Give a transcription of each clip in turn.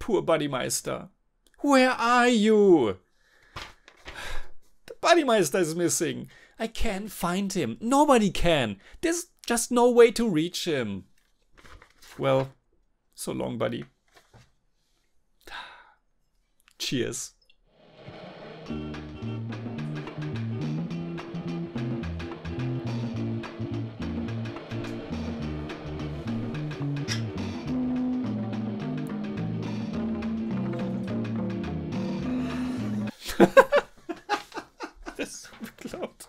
poor Buddymeister. Where are you? The Buddymeister is missing. I can't find him. Nobody can. There's just no way to reach him. Well, so long, buddy. Cheers. Das ist so bekloppt.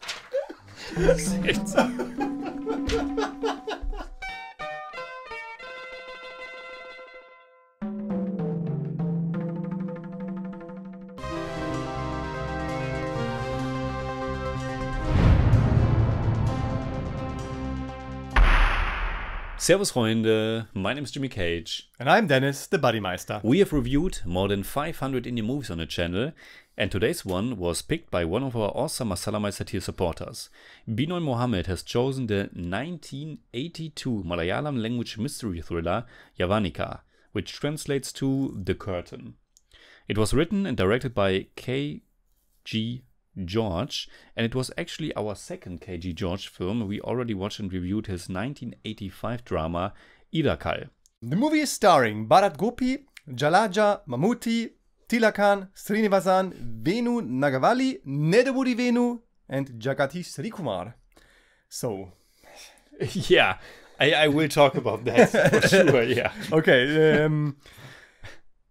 Das ist echt so. Servus Freunde, my name is Jimmy Cage. And I'm Deniz, the Buddymeister. We have reviewed more than 500 indie movies on the channel, and today's one was picked by one of our awesome Malayalam tier supporters. Binoy Mohammed has chosen the 1982 Malayalam language mystery thriller Yavanika, which translates to The Curtain. It was written and directed by K.G. George, and it was actually our second K.G. George film. We already watched and reviewed his 1985 drama Ebenfalls. The movie is starring Bharat Gopy, Jalaja, Mammootty, Tilakan, Srinivasan, Venu Nagavali, Nedabudi Venu, and Jagati Srikumar. So, yeah, I will talk about that for sure, yeah. Okay,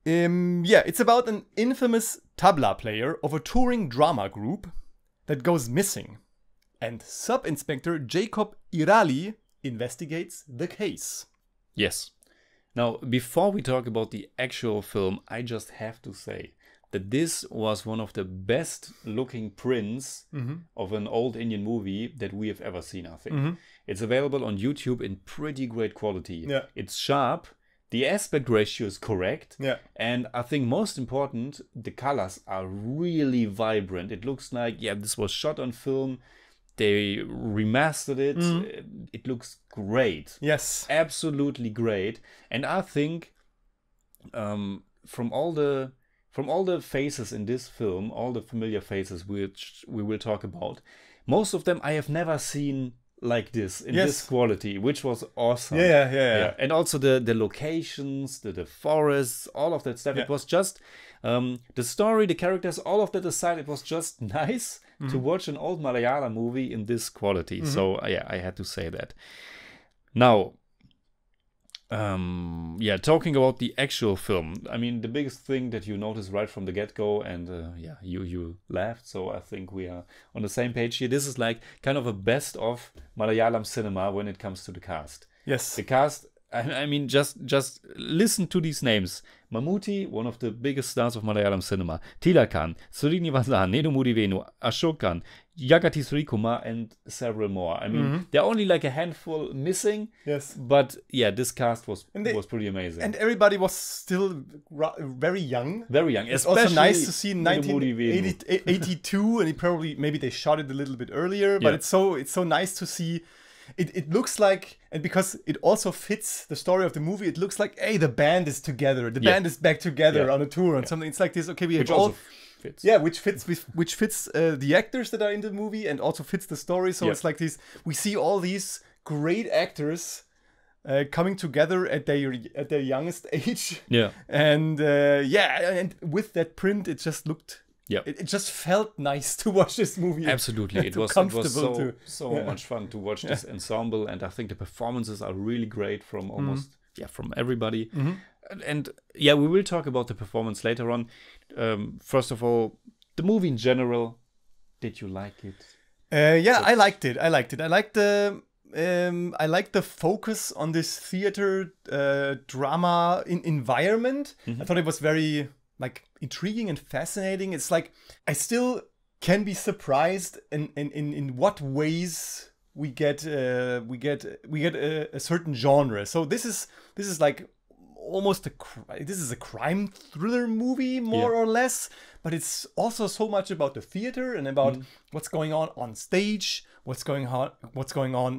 yeah, it's about an infamous tabla player of a touring drama group that goes missing, and Sub-Inspector Jacob Irali investigates the case. Yes. Now, before we talk about the actual film, I just have to say that this was one of the best looking prints of an old Indian movie that we have ever seen, I think. It's available on YouTube in pretty great quality. Yeah. It's sharp. The aspect ratio is correct. Yeah. And I think most important, the colors are really vibrant. It looks like, yeah, this was shot on film. They remastered it. It looks great. Yes. Absolutely great. And I think from all the faces in this film, all the familiar faces which we will talk about, most of them I have never seen like this in this quality, which was awesome. Yeah. And also the locations, the forests, all of that stuff. It was just the story, the characters, all of that aside, it was just nice to watch an old Malayalam movie in this quality. So yeah, I had to say that. Now, talking about the actual film, I mean, the biggest thing that you notice right from the get-go, and you laughed, so I think we are on the same page here. This is like kind of a best of Malayalam cinema when it comes to the cast. Yes. The cast, I mean, just listen to these names. Mammootty, one of the biggest stars of Malayalam cinema. Tilakan, Srinivasan, Nedumudi Venu, Ashokan, Jagati Srikumar, and several more. I mean, there are only like a handful missing. Yes. But yeah, this cast was pretty amazing. And everybody was still very young. Very young. It's also nice to see 1982, and maybe they shot it a little bit earlier. But it's so nice to see. It looks like, and because it also fits the story of the movie, it looks like, hey, the band is together. The band is back together on a tour on something. It's like this. Okay, we have all fits. Yeah, which fits the actors that are in the movie and also fits the story. So it's like this. We see all these great actors coming together at their youngest age. Yeah, and and with that print, it just looked. Yeah, it just felt nice to watch this movie. Absolutely, it was so much fun to watch this ensemble, and I think the performances are really great from almost from everybody. And we will talk about the performance later on. First of all, the movie in general. Did you like it? I liked it. I liked the focus on this theater drama environment. I thought it was very intriguing and fascinating. It's like I still can be surprised in what ways we get a certain genre. So this is like almost this is a crime thriller movie more or less, but it's also so much about the theater and about what's going on stage, what's going on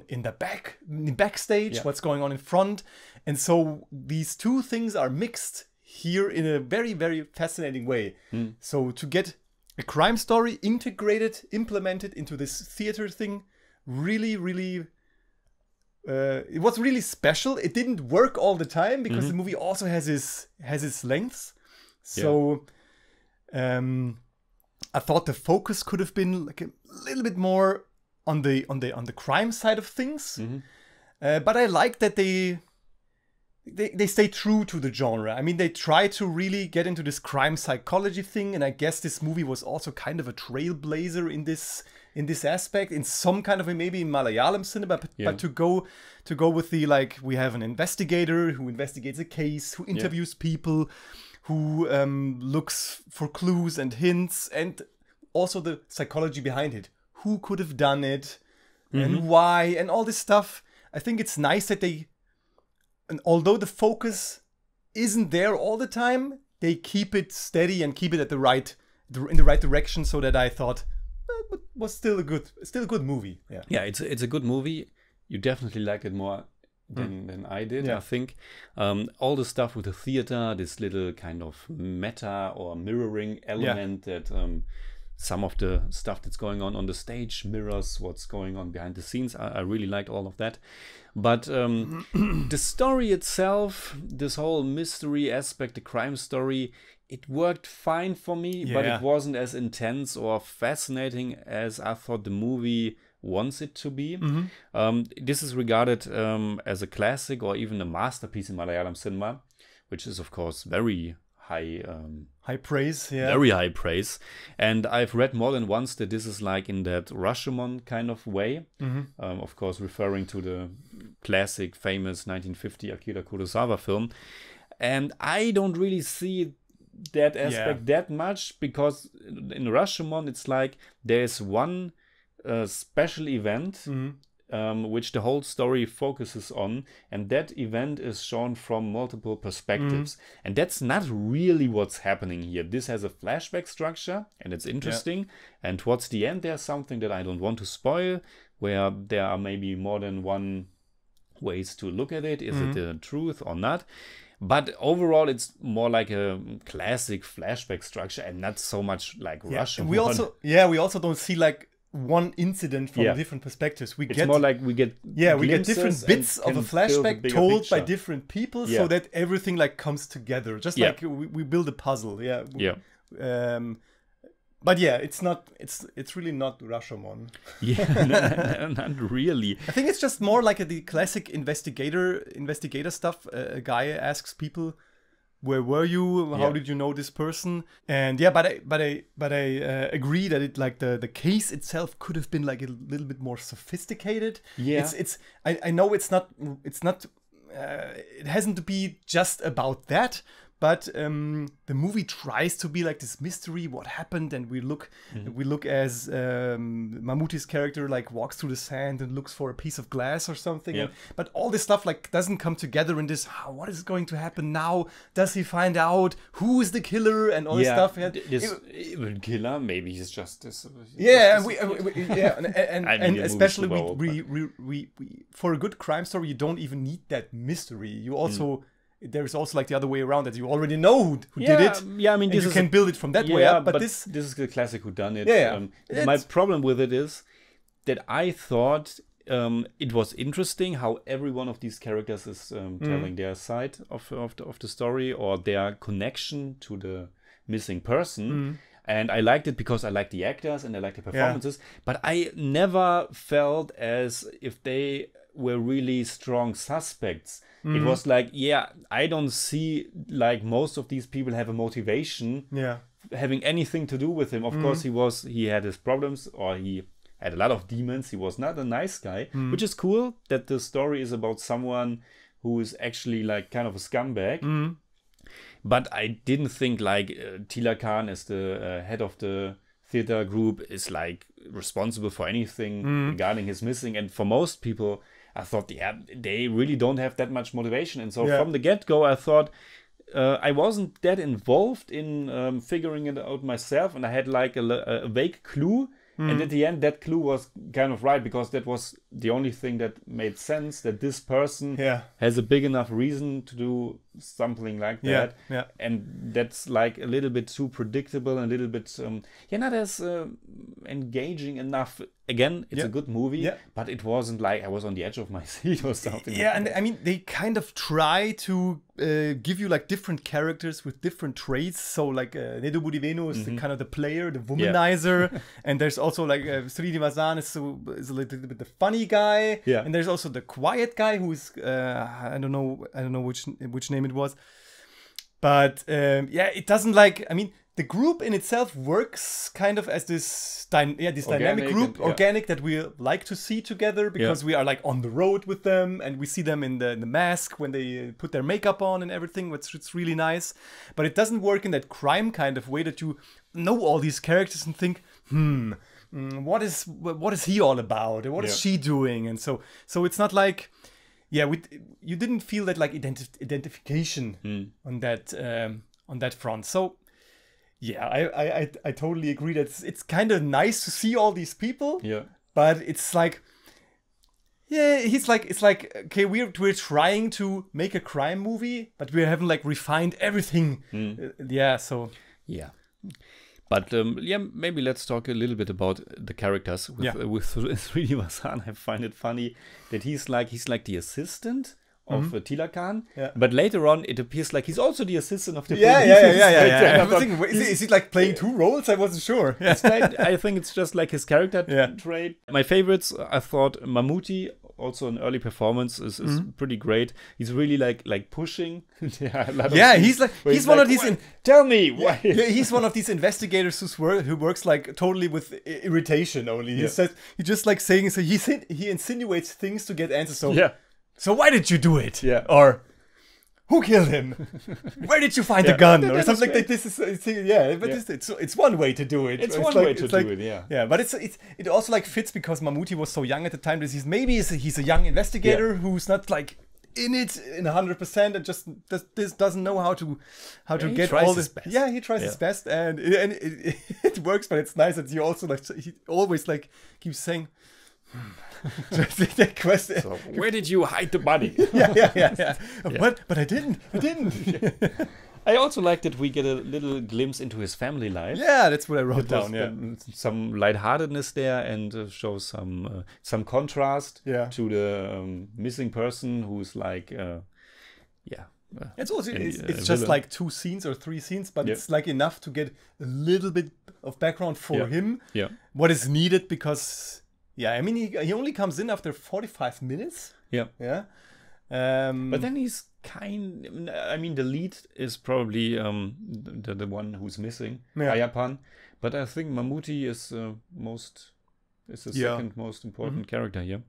in the backstage, what's going on in front, and so these two things are mixed here in a very, very fascinating way. So to get a crime story integrated, implemented into this theater thing, really, really, it was really special. It didn't work all the time because the movie also has its lengths. So I thought the focus could have been like a little bit more on the crime side of things. But I like that they stay true to the genre. I mean, they try to really get into this crime psychology thing, and I guess this movie was also kind of a trailblazer in this aspect, in some kind of a, maybe in Malayalam cinema. But to go with the, like, we have an investigator who investigates a case, who interviews people, who looks for clues and hints, and also the psychology behind it. Who could have done it, and why, and all this stuff. I think it's nice that they, and although the focus isn't there all the time, they keep it steady and keep it at in the right direction, so that I thought it was still a good movie. Yeah, it's a good movie. You definitely like it more than I did. I think all the stuff with the theater, this little kind of meta or mirroring element that some of the stuff that's going on the stage mirrors what's going on behind the scenes. I really liked all of that. But the story itself, this whole mystery aspect, the crime story, it worked fine for me, but it wasn't as intense or fascinating as I thought the movie wants it to be. This is regarded as a classic or even a masterpiece in Malayalam cinema, which is, of course, very high praise, very high praise. And I've read more than once that this is like in that Rashomon kind of way, of course referring to the classic famous 1950 Akira Kurosawa film. And I don't really see that aspect that much, because in Rashomon it's like there's one special event which the whole story focuses on, and that event is shown from multiple perspectives. And that's not really what's happening here. This has a flashback structure, and it's interesting. And towards the end, there's something that I don't want to spoil, where there are maybe more than one ways to look at it. Is it the truth or not? But overall, it's more like a classic flashback structure, and not so much like Russian. We also don't see like one incident from different perspectives. It's more like we get different bits of a flashback told by different people, so that everything like comes together, just like we build a puzzle. But it's really not Rashomon. Not really. I think it's just more like the classic investigator stuff. A guy asks people, where were you? How did you know this person? And but I agree that it, like, the case itself could have been like a little bit more sophisticated. I know it's not it hasn't to be just about that. But the movie tries to be like this mystery, what happened, and we look as Mammootty's character like walks through the sand and looks for a piece of glass or something. But all this stuff like doesn't come together in this. What is going to happen now? Does he find out who is the killer and all this stuff? This even killer, maybe he's just this. And especially we for a good crime story, you don't even need that mystery. You also. There's also like the other way around, that you already know who did it. I mean, you can build it from that way up. But this is the classic whodunit. My problem with it is that I thought it was interesting how every one of these characters is telling their side of the story, or their connection to the missing person. And I liked it because I liked the actors and I liked the performances. But I never felt as if they were really strong suspects. It was like, I don't see like most of these people have a motivation having anything to do with him. Of course, he had his problems, or he had a lot of demons. He was not a nice guy, which is cool that the story is about someone who is actually like kind of a scumbag. But I didn't think like Tila Khan, as the head of the theater group, is like responsible for anything regarding his missing. And for most people, I thought, they really don't have that much motivation. And so from the get-go, I thought I wasn't that involved in figuring it out myself. And I had like a vague clue. And at the end, that clue was kind of right, because that was the only thing that made sense, that this person has a big enough reason to do something like that. And that's like a little bit too predictable, and a little bit, not as engaging enough. Again, it's a good movie, but it wasn't like I was on the edge of my seat or something. Yeah, and I mean, they kind of try to give you like different characters with different traits. So like Nedu Budivenu is the kind of the player, the womanizer, and there's also like Sri Nivasan is a little bit the funny guy, and there's also the quiet guy who is I don't know which name it was, but it doesn't like, I mean, the group in itself works kind of as this dynamic group, organic, that we like to see together, because we are like on the road with them, and we see them in the mask when they put their makeup on and everything, which it's really nice. But it doesn't work in that crime kind of way that you know all these characters and think, what is he all about? What is she doing? And so it's not like, you didn't feel that like identification on that front. So I totally agree that it's kind of nice to see all these people. But it's like, it's like okay, we're trying to make a crime movie, but we haven't like refined everything. But maybe let's talk a little bit about the characters with Srinivasan. I find it funny that he's like the assistant of Tilakan, but later on it appears like he's also the assistant of the police. I was thinking, is he like playing two roles? I wasn't sure. It's like, I think it's just like his character trait. My favorites, I thought Mammootty, also an early performance, is pretty great. He's really like pushing. He's one of these. Tell me why. He's one of these investigators who works like totally with irritation only. He just like saying, so he insinuates things to get answers. So why did you do it? Or who killed him? Where did you find the gun? Or something like this. It's one way to do it. It's one way to do it. Yeah, but it also like fits because Mammootty was so young at the time that he's a young investigator who's not like in it in 100% and just doesn't know how to get all this. He tries his best, and it works. But it's nice that you also like he always like keeps saying. So where did you hide the body? But I didn't. I also like that we get a little glimpse into his family life. That's what I wrote down. Some lightheartedness there, and shows some contrast to the missing person who's like it's also it's just like 2 scenes or 3 scenes, but it's like enough to get a little bit of background for him. What is needed, because I mean, he only comes in after 45 minutes. But then he's I mean, the lead is probably the one who's missing, Ayapan. But I think Mammootty is the second most important character here.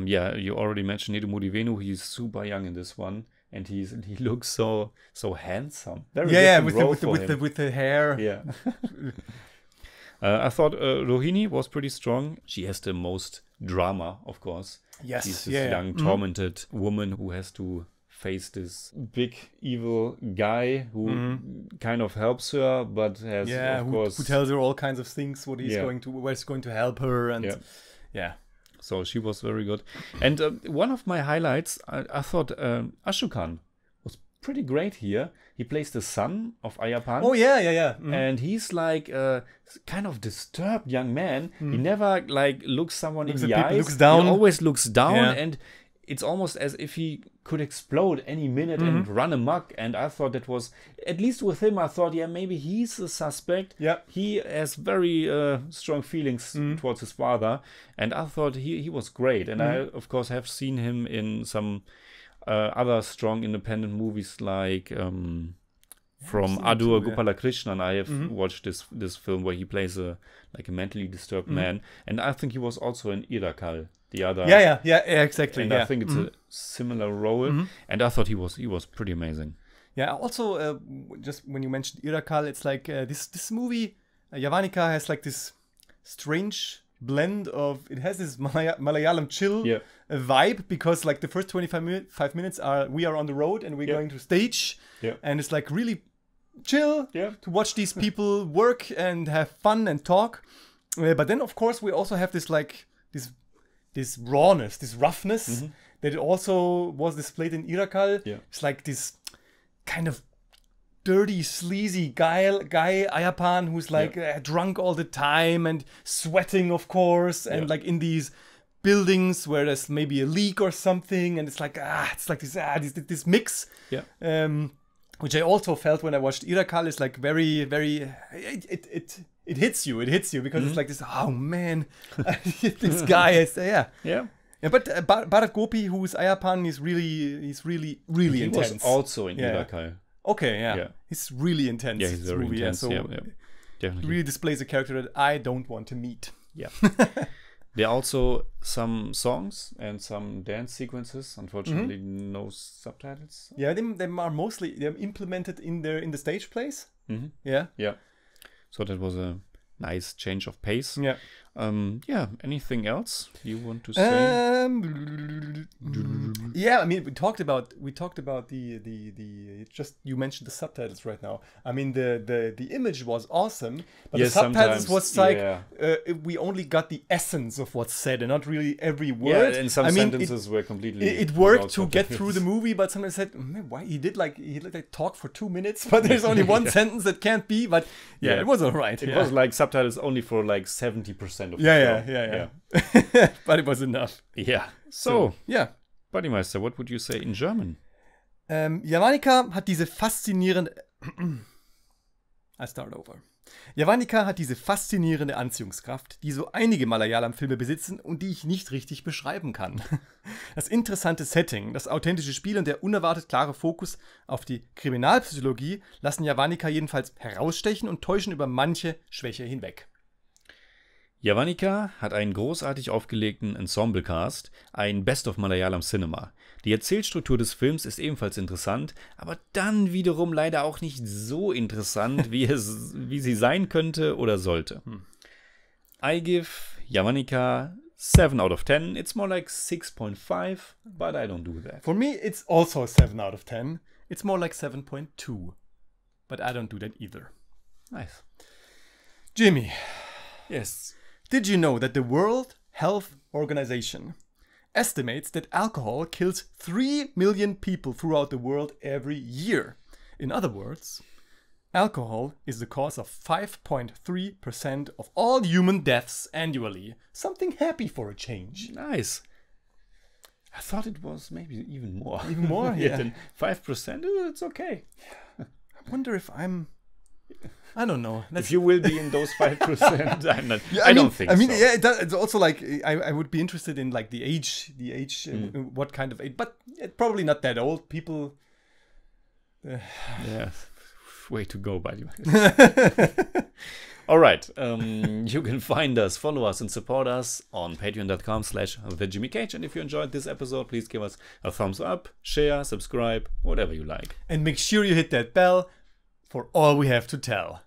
You already mentioned Nedu Budivenu. He's super young in this one, and he looks so handsome. Very with the hair. I thought Rohini was pretty strong. She has the most drama, of course. She's this young, tormented woman who has to face this big, evil guy who kind of helps her, but has, of course... who tells her all kinds of things, where he's going to help her, and... So she was very good. And one of my highlights, I thought Ashokan was pretty great here. He plays the son of Ayapan. And he's like a kind of disturbed young man. He never like looks someone in the eyes. Looks down. He always looks down, and it's almost as if he could explode any minute and run amok. And I thought that was, at least with him, I thought, maybe he's a suspect. He has very strong feelings towards his father. And I thought he was great. And I, of course, have seen him in some other strong independent movies like from Adur Gopalakrishnan. I have watched this film where he plays a mentally disturbed man. And I think he was also in Irakal. The other, exactly. And I think it's a similar role, and I thought he was pretty amazing. Also, just when you mentioned Irakal, it's like this movie, Yavanika, has like this strange blend of, it has this Malayalam chill vibe, because like the first 25 minutes we are on the road and we're going to stage, and it's like really chill to watch these people work and have fun and talk. But then, of course, we also have this like this rawness, this roughness that also was displayed in Irakal. Yeah. It's like this kind of dirty, sleazy guy Ayapan, who's like drunk all the time and sweating, of course, and like in these buildings where there's maybe a leak or something, and it's like this mix. Yeah. Which I also felt when I watched Irakal is like very, very. It hits you. It hits you because it's like this. Oh man, this guy is Yeah. Yeah, but Bharat Gopy, who's Ayapan, he's really He intense. was also in Irakal. Okay, yeah. Yeah. He's really intense. Yeah, he's this very movie, intense. So Yeah, definitely. really displays a character that I don't want to meet. Yeah. There are also some songs and some dance sequences. Unfortunately, no subtitles. Yeah, them are mostly they're implemented in the stage plays. Yeah. Yeah. So that was a nice change of pace. Yeah. Anything else you want to say? Yeah, I mean, we talked about the just you mentioned the subtitles right now. I mean, the image was awesome, but the subtitles was like we only got the essence of what's said and not really every word. Yeah, and some sentences were completely. It worked to get through the movie, but somebody said, "Why he did like talk for 2 minutes, but there's only one sentence that can't be." But it was alright. It was like subtitles only for like 70% of the yeah. But it was enough. Yeah. So yeah. Buddymeister, what would you say in German? Yavanika hat diese faszinierende. I start over. Yavanika hat diese faszinierende Anziehungskraft, die so einige Malayalam-Filme besitzen und die ich nicht richtig beschreiben kann. Das interessante Setting, das authentische Spiel und der unerwartet klare Fokus auf die Kriminalpsychologie lassen Yavanika jedenfalls herausstechen und täuschen über manche Schwäche hinweg. Yavanika hat einen großartig aufgelegten Ensemble Cast, ein Best-Of Malayalam Cinema. Die Erzählstruktur des Films ist ebenfalls interessant, aber dann wiederum leider auch nicht so interessant, wie sie sein könnte oder sollte. I give Yavanika 7 out of 10. It's more like 6.5, but I don't do that. For me, it's also 7 out of 10. It's more like 7.2, but I don't do that either. Nice. Jimmy. Yes. Did you know that the World Health Organization estimates that alcohol kills 3 million people throughout the world every year? In other words, alcohol is the cause of 5.3% of all human deaths annually. Something happy for a change. Nice. I thought it was maybe even more. Even more? Yeah. Than 5%? It's okay. I wonder if I don't know. If you will be in those 5%, I'm not. Yeah, I don't think so. yeah, it's also like I would be interested in like the age, what kind of age, but probably not that old people. Yeah, way to go, by the way. All right, you can find us, follow us, and support us on patreon.com/thejimmycage. And if you enjoyed this episode, please give us a thumbs up, share, subscribe, whatever you like. And make sure you hit that bell for all we have to tell.